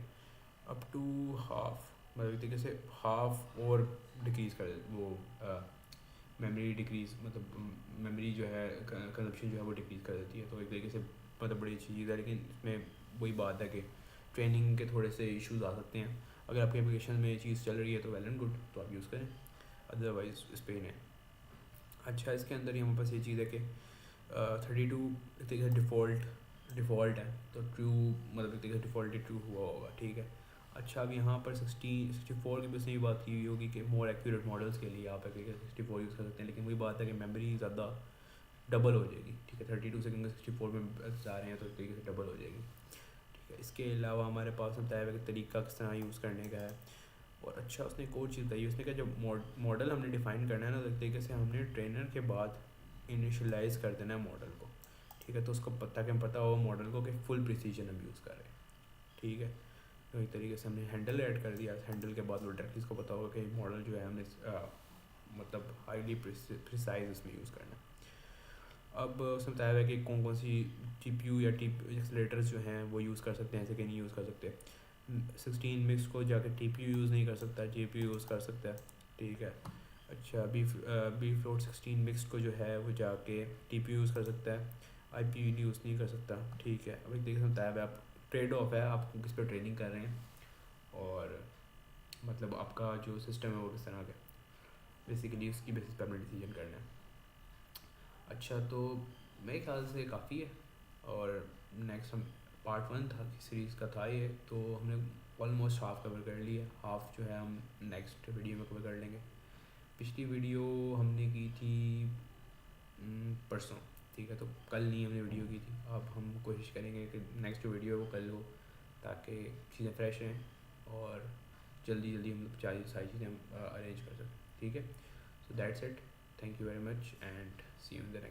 अप टू हाफ, मतलब एक तरीके से हाफ और डिक्रीज़ कर वो मेमोरी डिक्रीज़, मतलब मेमोरी जो है कंजप्शन जो है वो डिक्रीज़ कर देती है। तो एक तरीके से मतलब बड़ी अच्छी चीज़ है, लेकिन इसमें वही बात है कि ट्रेनिंग के थोड़े से इश्यूज आ सकते हैं। अगर आपकी एप्लीकेशन में ये चीज़ चल रही है तो वेल एंड गुड, तो आप यूज़ करें, अदरवाइज़ इस पे ही नहीं। अच्छा, इसके अंदर ही हमारे पास ये चीज़ है कि 32 एक तरीके से डिफ़ॉल्ट है, तो ट्रू मतलब एक तरीके से डिफ़ॉल्ट ट्रू हुआ होगा, ठीक है। अच्छा, अब यहाँ पर 64 की बस यही बात की हुई होगी कि मोर एक्यूरेट मॉडल्स के लिए आप एक तरीके से 64 यूज़ कर सकते हैं, लेकिन वही बात है कि मेमोरी ज़्यादा डबल हो जाएगी, ठीक है। 32 से क्योंकि 64 में जा रहे हैं तो एक तरीके से डबल हो जाएगी, ठीक है। इसके अलावा हमारे पास बताया हुआ कि तरीका किस तरह यूज़ करने का है। और अच्छा, उसने एक और चीज़ बताई, उसने कहा जब मॉडल हमने डिफ़ाइन करना है ना, तो एक तरीके से हमने ट्रेनर के बाद इनिशलाइज कर देना है मॉडल को, ठीक है। तो उसको ताकि हम पता हो मॉडल को कि फुल प्रिसीजन हम यूज़ कर रहे हैं, ठीक है। तो एक तरीके से हमने हैंडल ऐड कर दिया, हैंडल के बाद वो डायरेक्टली इसको पता होगा कि मॉडल जो है हमने मतलब हाईली प्रिसाइज उसमें यूज़ करना है। अब उसने बताया है कि कौन कौन सी GPU या एक्सलेटर्स जो हैं वो यूज़ कर सकते हैं, ऐसे कि नहीं यूज़ कर सकते। 16 मिक्स को जाके TPU यूज़ नहीं कर सकता, GPU यूज़ कर सकता है, ठीक है। अच्छा, बी फ्लोट 16 मिक्स को जो है वो जाके TPU यूज़ कर सकता है, IPU यूज़ नहीं कर सकता, ठीक है। अब एक तरीके से बताया है, आप ट्रेड ऑफ है, आप किस पर ट्रेनिंग कर रहे हैं और मतलब आपका जो सिस्टम है वो किस तरह का, बेसिकली उसकी बेसिस पर अपना डिसीजन करना है। अच्छा, तो मेरे ख्याल से काफ़ी है। और नेक्स्ट हम पार्ट 1 था सीरीज़ का था ये, तो हमने ऑलमोस्ट हाफ कवर कर लिया, हाफ जो है हम नेक्स्ट वीडियो में कवर कर लेंगे। पिछली वीडियो हमने की थी परसों, ठीक है। तो कल नहीं हमने वीडियो की थी, अब हम कोशिश करेंगे कि नेक्स्ट जो वीडियो है वो कल हो, ताकि चीज़ें फ्रेश रहें और जल्दी जल्दी हम सारी चीज़ें हम अरेंज कर सकें, ठीक है। So that's it, thank you very much and see you in the next.